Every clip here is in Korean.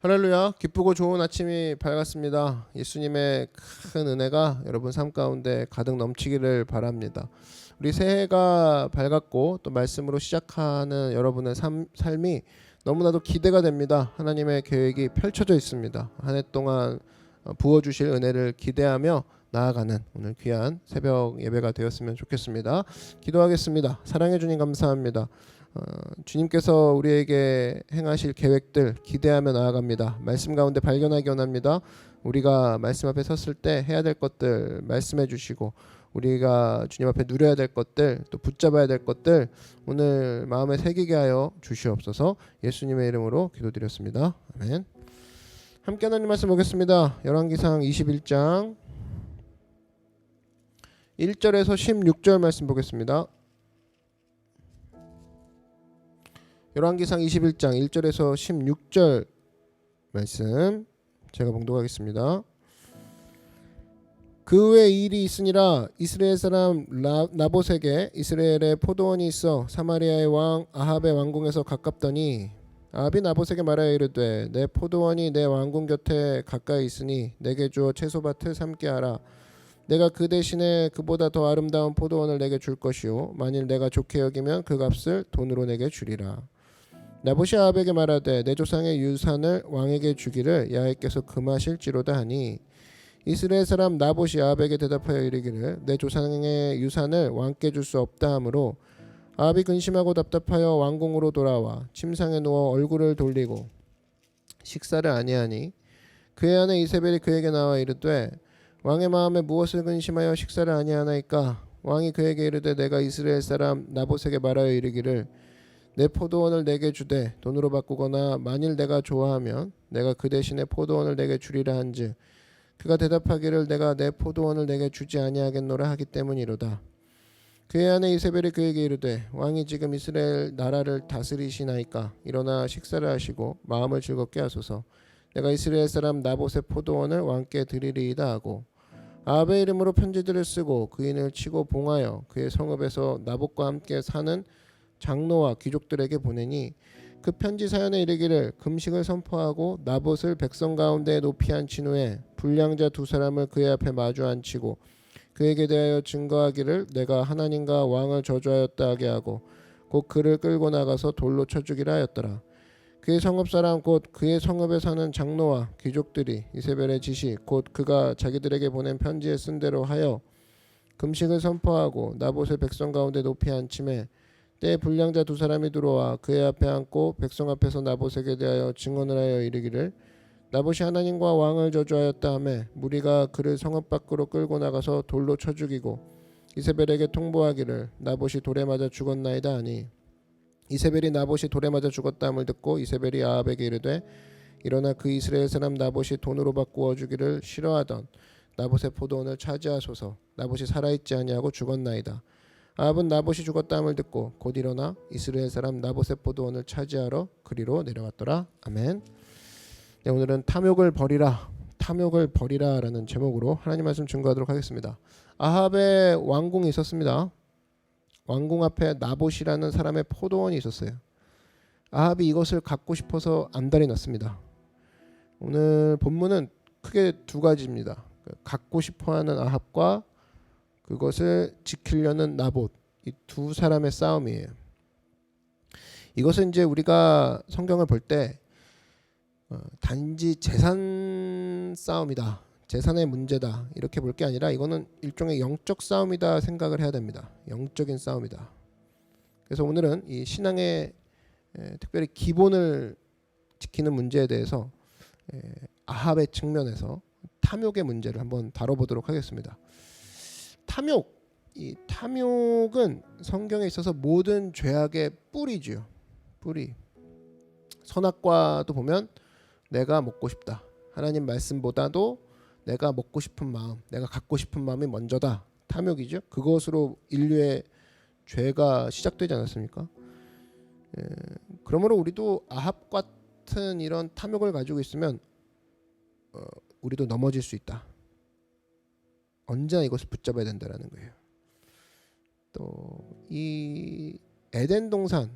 할렐루야. 기쁘고 좋은 아침이 밝았습니다. 예수님의 큰 은혜가 여러분 삶 가운데 가득 넘치기를 바랍니다. 우리 새해가 밝았고 또 말씀으로 시작하는 여러분의 삶이 너무나도 기대가 됩니다. 하나님의 계획이 펼쳐져 있습니다. 한 해 동안 부어주실 은혜를 기대하며 나아가는 오늘 귀한 새벽 예배가 되었으면 좋겠습니다. 기도하겠습니다. 사랑해 주님 감사합니다. 주님께서 우리에게 행하실 계획들 기대하며 나아갑니다. 말씀 가운데 발견하기 원합니다. 우리가 말씀 앞에 섰을 때 해야 될 것들 말씀해 주시고 우리가 주님 앞에 누려야 될 것들 또 붙잡아야 될 것들 오늘 마음에 새기게 하여 주시옵소서. 예수님의 이름으로 기도드렸습니다. 아멘. 함께 하나님 말씀 보겠습니다. 열왕기상 21장 1절에서 16절 말씀 보겠습니다. 열왕기상 21장 1절에서 16절 말씀 제가 봉독하겠습니다. 그 후에 일이 있으니라. 이스라엘 사람 나봇에게 이스라엘에 포도원이 있어 사마리아의 왕 아합의 왕궁에서 가깝더니 아합이 나봇에게 말하여 이르되 내 포도원이 내 왕궁 곁에 가까이 있으니 내게 주어 채소밭을 삼게 하라. 내가 그 대신에 그보다 더 아름다운 포도원을 내게 줄 것이요 만일 내가 좋게 여기면 그 값을 돈으로 내게 주리라. 나봇이 아합에게 말하되 내 조상의 유산을 왕에게 주기를 야훼께서 금하실지로다 하니 이스라엘 사람 나봇이 아합에게 대답하여 이르기를 내 조상의 유산을 왕께 줄 수 없다 하므로 아합이 근심하고 답답하여 왕궁으로 돌아와 침상에 누워 얼굴을 돌리고 식사를 아니하니 그의 아내 이세벨이 그에게 나와 이르되 왕의 마음에 무엇을 근심하여 식사를 아니하나이까. 왕이 그에게 이르되 내가 이스라엘 사람 나봇에게 말하여 이르기를 내 포도원을 내게 주되 돈으로 바꾸거나 만일 내가 좋아하면 내가 그 대신에 포도원을 내게 주리라 한즉 그가 대답하기를 내가 내 포도원을 내게 주지 아니하겠노라 하기 때문이로다. 그의 아내 이세벨이 그에게 이르되 왕이 지금 이스라엘 나라를 다스리시나이까. 일어나 식사를 하시고 마음을 즐겁게 하소서. 내가 이스라엘 사람 나봇의 포도원을 왕께 드리리이다 하고 아합의 이름으로 편지들을 쓰고 그인을 치고 봉하여 그의 성읍에서 나봇과 함께 사는 장로와 귀족들에게 보내니 그 편지 사연에 이르기를 금식을 선포하고 나봇을 백성 가운데 높이 앉힌 후에 불량자 두 사람을 그의 앞에 마주 앉히고 그에게 대하여 증거하기를 내가 하나님과 왕을 저주하였다 하게 하고 곧 그를 끌고 나가서 돌로 쳐 죽이라 하였더라. 그의 성읍 사람 곧 그의 성읍에 사는 장로와 귀족들이 이세벨의 지시 곧 그가 자기들에게 보낸 편지에 쓴 대로 하여 금식을 선포하고 나봇을 백성 가운데 높이 앉힘에 때에 불량자 두 사람이 들어와 그의 앞에 앉고 백성 앞에서 나봇에게 대하여 증언을 하여 이르기를 나봇이 하나님과 왕을 저주하였다 하매 무리가 그를 성읍 밖으로 끌고 나가서 돌로 쳐 죽이고 이세벨에게 통보하기를 나봇이 돌에 맞아 죽었나이다 하니 이세벨이 나봇이 돌에 맞아 죽었다함을 듣고 이세벨이 아합에게 이르되 일어나 그 이스라엘 사람 나봇이 돈으로 바꾸어 주기를 싫어하던 나봇의 포도원을 차지하소서. 나봇이 살아있지 아니하고 죽었나이다. 아합은 나봇이 죽었다함을 듣고 곧 일어나 이스라엘 사람 나봇의 포도원을 차지하러 그리로 내려갔더라. 아멘. 네, 오늘은 탐욕을 버리라라는 제목으로 하나님 말씀 증거하도록 하겠습니다. 아합의 왕궁이 있었습니다. 왕궁 앞에 나봇이라는 사람의 포도원이 있었어요. 아합이 이것을 갖고 싶어서 안달이 났습니다. 오늘 본문은 크게 두 가지입니다. 갖고 싶어하는 아합과 그것을 지키려는 나봇, 이 두 사람의 싸움이에요. 이것은 이제 우리가 성경을 볼 때 단지 재산 싸움이다, 재산의 문제다 이렇게 볼 게 아니라 이거는 일종의 영적 싸움이다 생각을 해야 됩니다. 영적인 싸움이다. 그래서 오늘은 이 신앙의 특별히 기본을 지키는 문제에 대해서 아합의 측면에서 탐욕의 문제를 한번 다뤄보도록 하겠습니다. 이 탐욕은 성경에 있어서 모든 죄악의 뿌리죠. 뿌리. 선악과도 보면 내가 먹고 싶다. 하나님 말씀보다도 내가 먹고 싶은 마음, 내가 갖고 싶은 마음이 먼저다. 탐욕이죠. 그것으로 인류의 죄가 시작되지 않았습니까? 그러므로 우리도 아합 같은 이런 탐욕을 가지고 있으면 우리도 넘어질 수 있다. 언제나 이것을 붙잡아야 된다라는 거예요. 또 이 에덴 동산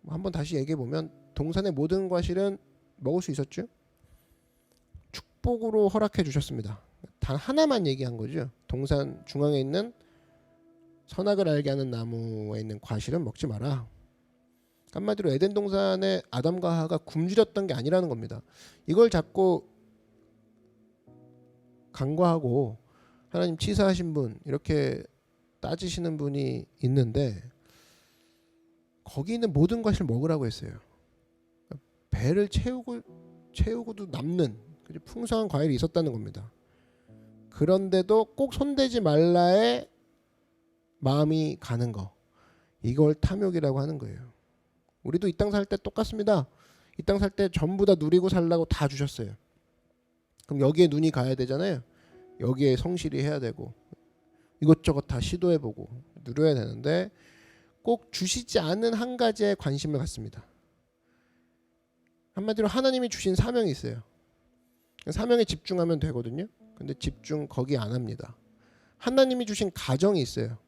한번 다시 얘기해 보면 동산의 모든 과실은 먹을 수 있었죠. 축복으로 허락해 주셨습니다. 단 하나만 얘기한 거죠. 동산 중앙에 있는 선악을 알게 하는 나무에 있는 과실은 먹지 마라. 한마디로 에덴 동산에 아담과 하와가 굶주렸던 게 아니라는 겁니다. 이걸 자꾸 간과하고 하나님 치사하신 분 이렇게 따지시는 분이 있는데, 거기 있는 모든 것을 먹으라고 했어요. 배를 채우고도 남는 풍성한 과일이 있었다는 겁니다. 그런데도 꼭 손대지 말라의 마음이 가는 거, 이걸 탐욕이라고 하는 거예요. 우리도 이 땅 살 때 똑같습니다. 이 땅 살 때 전부 다 누리고 살라고 다 주셨어요. 그럼 여기에 눈이 가야 되잖아요. 여기에 성실히 해야 되고 이것저것 다 시도해보고 누려야 되는데, 꼭 주시지 않은 한 가지에 관심을 갖습니다. 한마디로 하나님이 주신 사명이 있어요. 사명에 집중하면 되거든요. 근데 집중 거기 안 합니다. 하나님이 주신 가정이 있어요.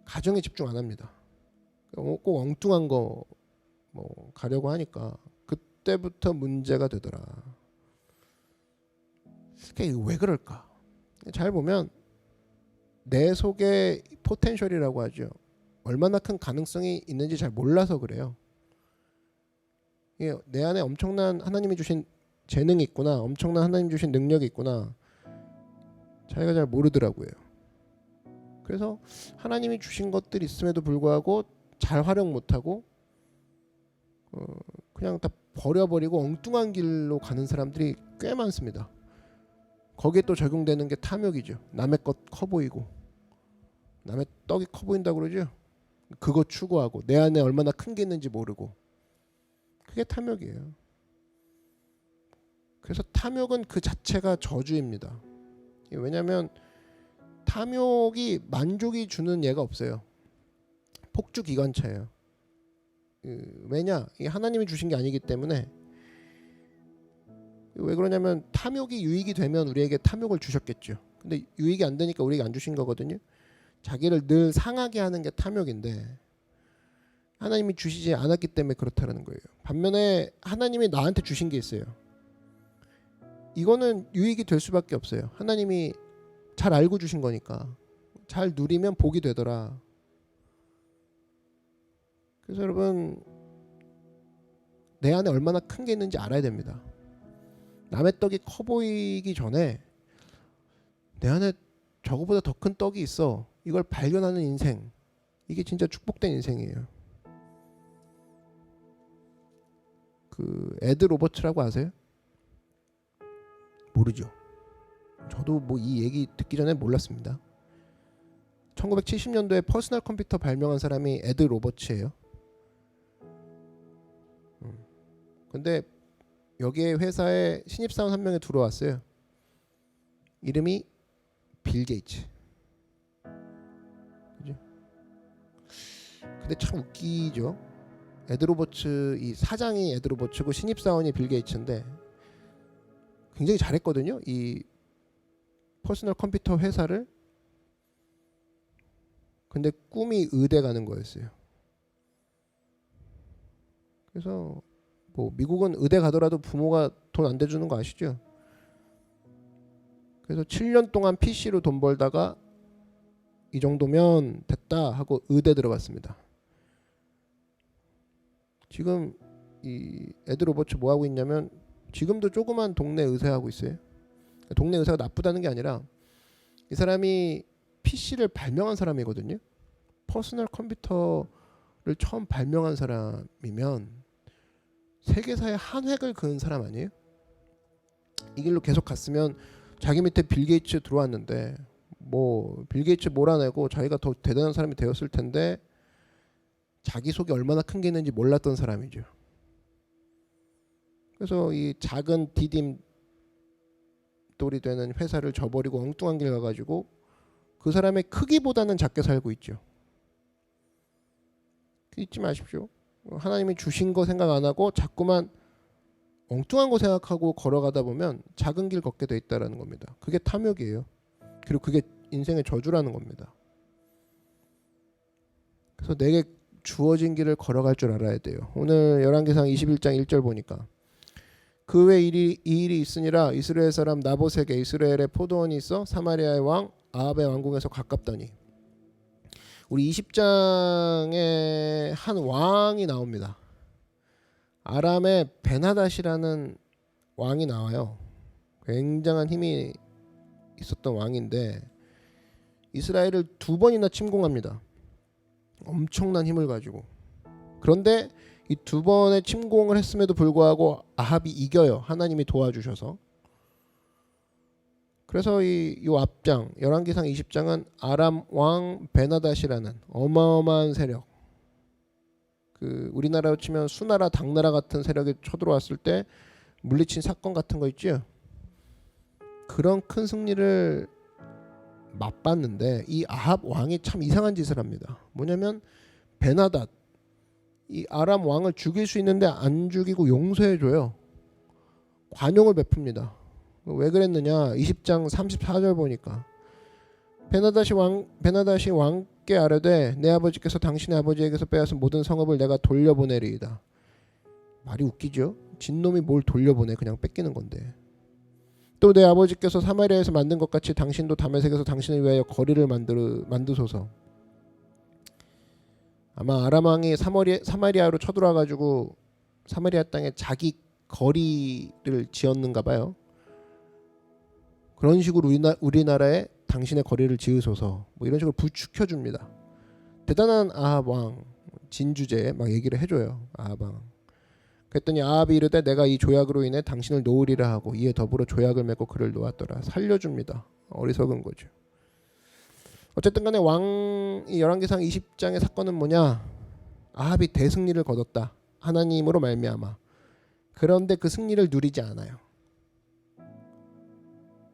가정에 집중 안 합니다. 꼭 엉뚱한 거 뭐 가려고 하니까 그때부터 문제가 되더라. 왜 그럴까? 잘 보면 내 속에 포텐셜이라고 하죠. 얼마나 큰 가능성이 있는지 잘 몰라서 그래요. 내 안에 엄청난 하나님이 주신 재능이 있구나, 엄청난 하나님 주신 능력이 있구나, 자기가 잘 모르더라고요. 그래서 하나님이 주신 것들이 있음에도 불구하고 잘 활용 못하고 그냥 다 버려버리고 엉뚱한 길로 가는 사람들이 꽤 많습니다. 거기에 또 적용되는 게 탐욕이죠. 남의 것 커 보이고, 남의 떡이 커 보인다고 그러죠. 그거 추구하고 내 안에 얼마나 큰 게 있는지 모르고, 그게 탐욕이에요. 그래서 탐욕은 그 자체가 저주입니다. 왜냐하면 탐욕이 만족이 주는 예가 없어요. 폭주 기관차예요. 왜냐? 이게 하나님이 주신 게 아니기 때문에. 왜 그러냐면 탐욕이 유익이 되면 우리에게 탐욕을 주셨겠죠. 근데 유익이 안 되니까 우리에게 안 주신 거거든요. 자기를 늘 상하게 하는 게 탐욕인데, 하나님이 주시지 않았기 때문에 그렇다는 거예요. 반면에 하나님이 나한테 주신 게 있어요. 이거는 유익이 될 수밖에 없어요. 하나님이 잘 알고 주신 거니까. 잘 누리면 복이 되더라. 그래서 여러분, 내 안에 얼마나 큰 게 있는지 알아야 됩니다. 남의 떡이 커 보이기 전에 내 안에 저거보다 더 큰 떡이 있어, 이걸 발견하는 인생, 이게 진짜 축복된 인생이에요. 그 에드 로버츠라고 아세요? 모르죠. 저도 뭐 이 얘기 듣기 전에 몰랐습니다. 1970년도에 퍼스널 컴퓨터 발명한 사람이 에드 로버츠예요. 근데 여기에 회사에 신입사원 한 명이 들어왔어요. 이름이 빌 게이츠. 그죠? 근데 참 웃기죠. 에드 로버츠, 이 사장이 에드 로버츠고 신입사원이 빌 게이츠인데 굉장히 잘했거든요. 이 퍼스널 컴퓨터 회사를. 근데 꿈이 의대 가는 거였어요. 그래서 뭐 미국은 의대 가더라도 부모가 돈 안 대주는 거 아시죠? 그래서 7년 동안 PC로 돈 벌다가 이 정도면 됐다 하고 의대 들어갔습니다. 지금 이 에드 로버츠 뭐 하고 있냐면 지금도 조그만 동네 의사하고 있어요. 동네 의사가 나쁘다는 게 아니라 이 사람이 PC를 발명한 사람이거든요. 퍼스널 컴퓨터를 처음 발명한 사람이면 세계사에 한 획을 그은 사람 아니에요? 이 길로 계속 갔으면 자기 밑에 빌 게이츠 들어왔는데 뭐 빌 게이츠 몰아내고 자기가 더 대단한 사람이 되었을 텐데, 자기 속에 얼마나 큰 게 있는지 몰랐던 사람이죠. 그래서 이 작은 디딤돌이 되는 회사를 저버리고 엉뚱한 길 가가지고 그 사람의 크기보다는 작게 살고 있죠. 잊지 마십시오. 하나님이 주신 거 생각 안 하고 자꾸만 엉뚱한 거 생각하고 걸어가다 보면 작은 길 걷게 돼 있다라는 겁니다. 그게 탐욕이에요. 그리고 그게 인생의 저주라는 겁니다. 그래서 내게 주어진 길을 걸어갈 줄 알아야 돼요. 오늘 열왕기상 21장 1절 보니까 그 외 이 일이 있으니라 이스라엘 사람 나봇에게 이스라엘의 포도원이 있어 사마리아의 왕 아합의 왕궁에서 가깝더니. 우리 20장에 한 왕이 나옵니다. 아람의 베나닷이라는 왕이 나와요. 굉장한 힘이 있었던 왕인데 이스라엘을 2번이나 침공합니다. 엄청난 힘을 가지고. 그런데 이 2번의 침공을 했음에도 불구하고 아합이 이겨요. 하나님이 도와주셔서. 그래서 이 앞장 열왕기상 20장은 아람 왕 베나닷이라는 어마어마한 세력, 그 우리나라로 치면 수나라 당나라 같은 세력이 쳐들어왔을 때 물리친 사건 같은 거 있죠. 그런 큰 승리를 맛봤는데 이 아합 왕이 참 이상한 짓을 합니다. 뭐냐면 베나닷 이 아람 왕을 죽일 수 있는데 안 죽이고 용서해줘요. 관용을 베풉니다. 왜 그랬느냐? 20장 34절 보니까 베나닷이 왕께 아뢰되 내 아버지께서 당신의 아버지에게서 빼앗은 모든 성읍을 내가 돌려보내리이다. 말이 웃기죠? 진놈이 뭘 돌려보내? 그냥 뺏기는 건데. 또 내 아버지께서 사마리아에서 만든 것 같이 당신도 다메섹에서 당신을 위하여 거리를 만드소서. 아마 아람 왕이 사마리아로 쳐들어와 가지고 사마리아 땅에 자기 거리를 지었는가 봐요. 그런 식으로 우리나라에 당신의 거리를 지으소서 뭐 이런 식으로 부추켜 줍니다. 대단한 아합 왕 진주제 막 얘기를 해줘요. 아합 왕. 그랬더니 아합이 이르되 내가 이 조약으로 인해 당신을 놓으리라 하고 이에 더불어 조약을 맺고 그를 놓았더라. 살려줍니다. 어리석은 거죠. 어쨌든 간에 왕이 열왕기상 20장의 사건은 뭐냐? 아합이 대승리를 거뒀다. 하나님으로 말미암아. 그런데 그 승리를 누리지 않아요.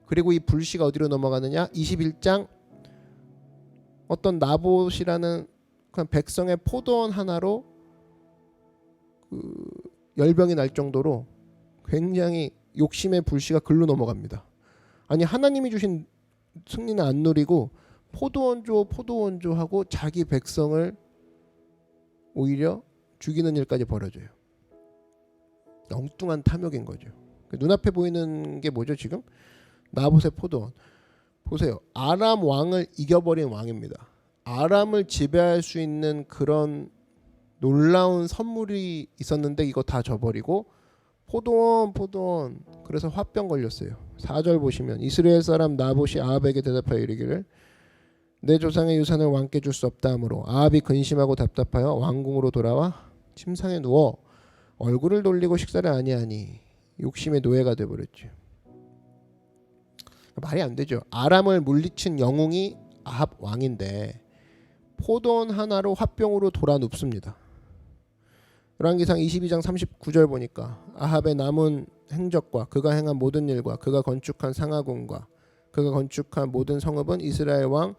그리고 이 불씨가 어디로 넘어가느냐? 21장 어떤 나봇이라는 그냥 백성의 포도원 하나로 그 열병이 날 정도로 굉장히 욕심의 불씨가 글로 넘어갑니다. 아니 하나님이 주신 승리는 안 누리고 포도원 줘 하고 자기 백성을 오히려 죽이는 일까지 벌어져요. 엉뚱한 탐욕인 거죠. 눈앞에 보이는 게 뭐죠 지금? 나봇의 포도원. 보세요. 아람 왕을 이겨버린 왕입니다. 아람을 지배할 수 있는 그런 놀라운 선물이 있었는데 이거 다 줘버리고 포도원. 그래서 화병 걸렸어요. 4절 보시면 이스라엘 사람 나봇이 아합에게 대답하여 이르기를 내 조상의 유산을 왕께 줄 수 없다 하므로 아합이 근심하고 답답하여 왕궁으로 돌아와 침상에 누워 얼굴을 돌리고 식사를 아니하니 욕심의 노예가 되어버렸죠. 말이 안 되죠. 아람을 물리친 영웅이 아합 왕인데 포도원 하나로 화병으로 돌아 눕습니다. 열왕기상 22장 39절 보니까 아합의 남은 행적과 그가 행한 모든 일과 그가 건축한 상하궁과 그가 건축한 모든 성읍은 이스라엘 왕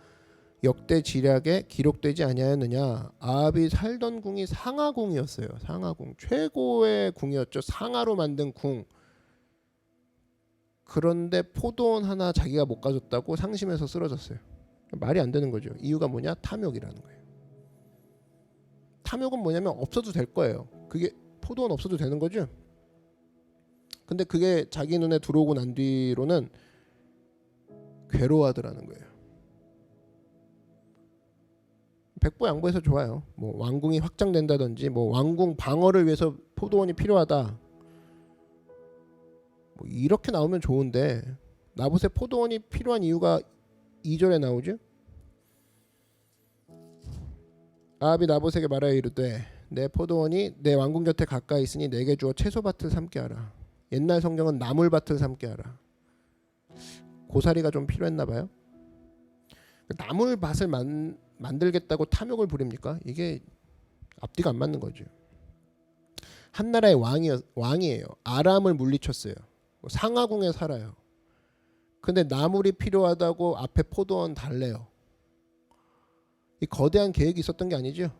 역대 지략에 기록되지 아니하였느냐. 아합이 살던 궁이 상하궁이었어요. 상하궁 최고의 궁이었죠. 상하로 만든 궁. 그런데 포도원 하나 자기가 못 가졌다고 상심해서 쓰러졌어요. 말이 안 되는 거죠. 이유가 뭐냐? 탐욕이라는 거예요. 탐욕은 뭐냐면 없어도 될 거예요. 그게 포도원 없어도 되는 거죠. 근데 그게 자기 눈에 들어오고 난 뒤로는 괴로워하더라는 거예요. 백보양보해서 좋아요. 뭐 왕궁이 확장된다든지 뭐 왕궁 방어를 위해서 포도원이 필요하다. 뭐 이렇게 나오면 좋은데 나봇의 포도원이 필요한 이유가 2절에 나오죠. 아합이 나봇에게 말하여 이르되 내 포도원이 내 왕궁 곁에 가까이 있으니 내게 주어 채소밭을 삼게 하라. 옛날 성경은 나물밭을 삼게 하라. 고사리가 좀 필요했나 봐요. 나물밭을 만들겠다고 탐욕을 부립니까? 이게 앞뒤가 안 맞는 거죠. 한 나라의 왕이에요. 아람을 물리쳤어요. 상하궁에 살아요. 근데 나물이 필요하다고 앞에 포도원 달래요. 이 거대한 계획이 있었던 게 아니죠.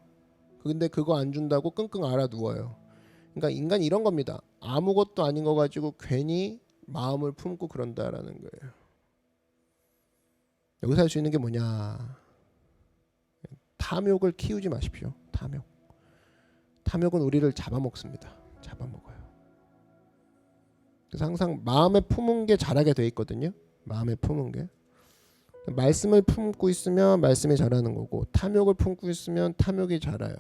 근데 그거 안 준다고 끙끙 앓아 누워요. 그러니까 인간이 이런 겁니다. 아무것도 아닌 거 가지고 괜히 마음을 품고 그런다라는 거예요. 여기서 할 수 있는 게 뭐냐? 탐욕을 키우지 마십시오. 탐욕은 우리를 잡아먹습니다. 잡아먹어요. 그래서 항상 마음에 품은 게 자라게 돼 있거든요. 마음에 품은 게. 말씀을 품고 있으면 말씀이 자라는 거고, 탐욕을 품고 있으면 탐욕이 자라요.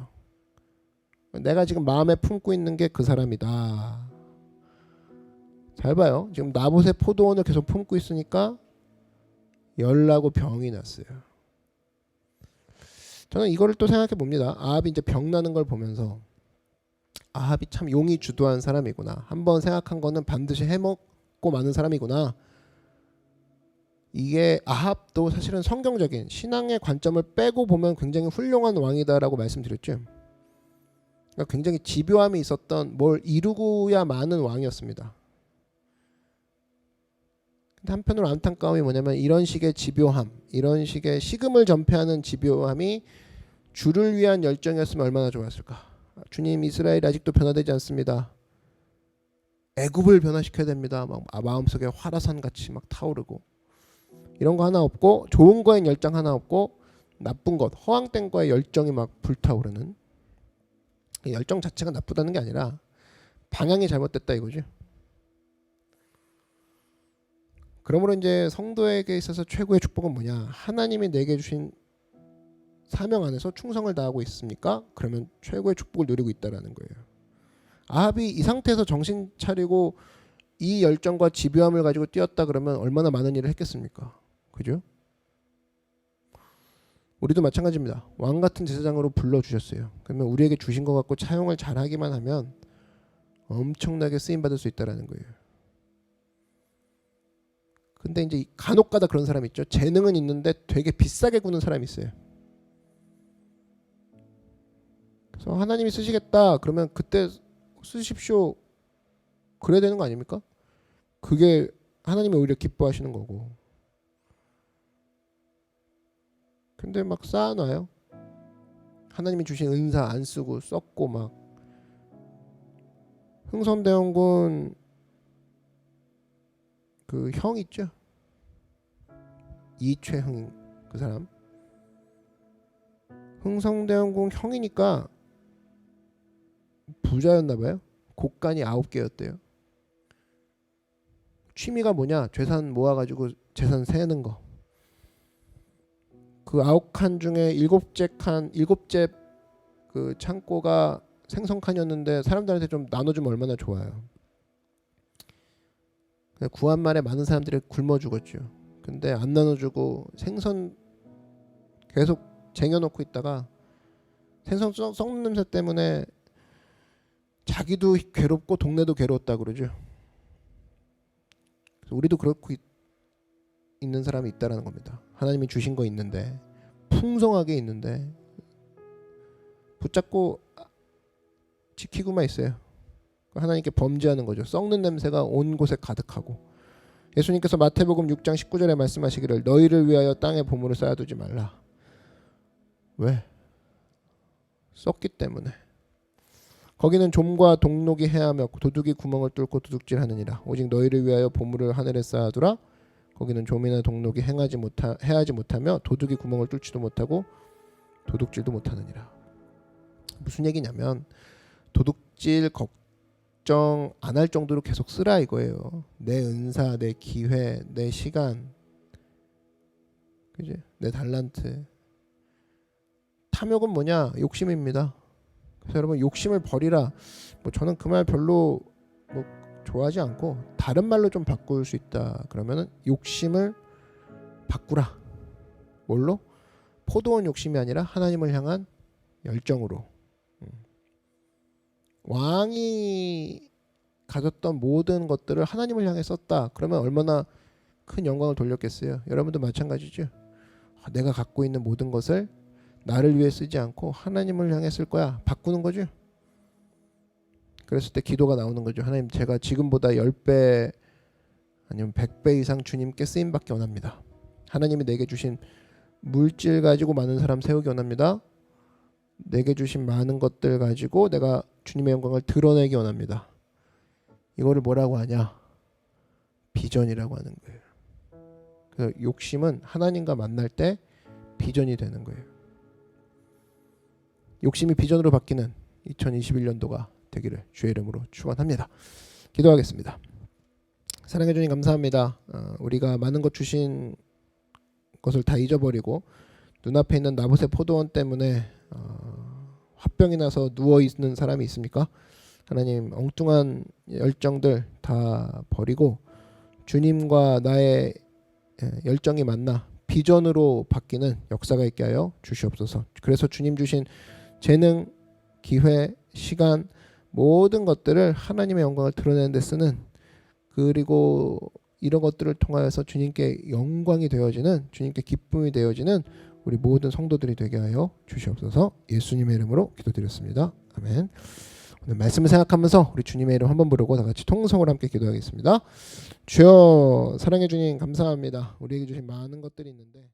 내가 지금 마음에 품고 있는 게 그 사람이다. 잘 봐요. 지금 나봇의 포도원을 계속 품고 있으니까 열나고 병이 났어요. 저는 이거를 또 생각해 봅니다. 아합이 이제 병 나는 걸 보면서 아합이 참 용이 주도한 사람이구나. 한번 생각한 거는 반드시 해먹고 마는 사람이구나. 이게 아합도 사실은 성경적인 신앙의 관점을 빼고 보면 굉장히 훌륭한 왕이다라고 말씀드렸죠. 그러니까 굉장히 집요함이 있었던, 뭘 이루고야 마는 왕이었습니다. 근데 한편으로 안타까움이 뭐냐면 이런 식의 집요함, 이런 식의 식음을 전폐하는 집요함이 주를 위한 열정이었으면 얼마나 좋았을까. 주님, 이스라엘이 아직도 변화되지 않습니다. 애굽을 변화시켜야 됩니다. 막 마음속에 화라산 같이 막 타오르고, 이런 거 하나 없고, 좋은 거엔 열정 하나 없고, 나쁜 것, 허황된 거에 열정이 막 불타오르는, 열정 자체가 나쁘다는 게 아니라 방향이 잘못됐다 이거죠. 그러므로 이제 성도에게 있어서 최고의 축복은 뭐냐? 하나님이 내게 주신 사명 안에서 충성을 다하고 있습니까? 그러면 최고의 축복을 누리고 있다라는 거예요. 아합이 이 상태에서 정신 차리고 이 열정과 집요함을 가지고 뛰었다 그러면 얼마나 많은 일을 했겠습니까? 그죠? 우리도 마찬가지입니다. 왕 같은 제사장으로 불러주셨어요. 그러면 우리에게 주신 것 갖고 차용을 잘하기만 하면 엄청나게 쓰임받을 수 있다는 거예요. 근데 이제 간혹가다 그런 사람 있죠. 재능은 있는데 되게 비싸게 구는 사람이 있어요. 그래서 하나님이 쓰시겠다 그러면 그때 쓰십시오. 그래야 되는 거 아닙니까? 그게 하나님이 오히려 기뻐하시는 거고. 근데 막 쌓아놔요. 하나님이 주신 은사 안 쓰고 썼고 막. 흥선대원군 그 형 있죠? 이최흥 그 사람. 흥선대원군 형이니까 부자였나봐요. 곡간이 9개였대요. 취미가 뭐냐? 재산 모아가지고 재산 세는 거. 그 9칸 중에 7째 그 창고가 생선칸이었는데 사람들한테 좀 나눠주면 얼마나 좋아요. 구한 말에 많은 사람들이 굶어 죽었죠. 근데 안 나눠주고 생선 계속 쟁여놓고 있다가 생선 썩는 냄새 때문에 자기도 괴롭고 동네도 괴로웠다 그러죠. 그래서 우리도 그렇고 있는 사람이 있다라는 겁니다. 하나님이 주신 거 있는데, 풍성하게 있는데 붙잡고 지키고만 있어요. 하나님께 범죄하는 거죠. 썩는 냄새가 온 곳에 가득하고. 예수님께서 마태복음 6장 19절에 말씀하시기를 너희를 위하여 땅에 보물을 쌓아두지 말라. 왜? 썩기 때문에. 거기는 좀과 동록이 해하며 도둑이 구멍을 뚫고 도둑질하느니라. 오직 너희를 위하여 보물을 하늘에 쌓아두라. 거기는 좀이나 동록이 해하지 못하며 도둑이 구멍을 뚫지도 못하고 도둑질도 못하느니라. 무슨 얘기냐면 도둑질 걱정 안 할 정도로 계속 쓰라 이거예요. 내 은사, 내 기회, 내 시간, 그지? 내 달란트. 탐욕은 뭐냐? 욕심입니다. 그래서 여러분 욕심을 버리라. 뭐 저는 그 말 별로 뭐 좋아하지 않고 다른 말로 좀 바꿀 수 있다. 그러면은 욕심을 바꾸라. 뭘로? 포도원 욕심이 아니라 하나님을 향한 열정으로. 왕이 가졌던 모든 것들을 하나님을 향해 썼다. 그러면 얼마나 큰 영광을 돌렸겠어요. 여러분도 마찬가지죠. 내가 갖고 있는 모든 것을 나를 위해 쓰지 않고 하나님을 향해 쓸 거야. 바꾸는 거죠. 그랬을 때 기도가 나오는 거죠. 하나님, 제가 지금보다 10배 아니면 100배 이상 주님께 쓰임받기 원합니다. 하나님이 내게 주신 물질 가지고 많은 사람 세우기 원합니다. 내게 주신 많은 것들 가지고 내가 주님의 영광을 드러내기 원합니다. 이거를 뭐라고 하냐? 비전이라고 하는 거예요. 그래서 욕심은 하나님과 만날 때 비전이 되는 거예요. 욕심이 비전으로 바뀌는 2021년도가 되기를 주의 이름으로 축원합니다. 기도하겠습니다. 사랑해 주님 감사합니다. 우리가 많은 것 주신 것을 다 잊어버리고 눈앞에 있는 나봇의 포도원 때문에 화병이 나서 누워 있는 사람이 있습니까? 하나님, 엉뚱한 열정들 다 버리고 주님과 나의 열정이 만나 비전으로 바뀌는 역사가 있게 하여 주시옵소서. 그래서 주님 주신 재능, 기회, 시간 모든 것들을 하나님의 영광을 드러내는 데 쓰는, 그리고 이런 것들을 통하여서 주님께 영광이 되어지는, 주님께 기쁨이 되어지는 우리 모든 성도들이 되게 하여 주시옵소서. 예수님의 이름으로 기도드렸습니다. 아멘. 오늘 말씀을 생각하면서 우리 주님의 이름 한번 부르고 다 같이 통성으로 함께 기도하겠습니다. 주여, 사랑해 주님 감사합니다. 우리에게 주신 많은 것들이 있는데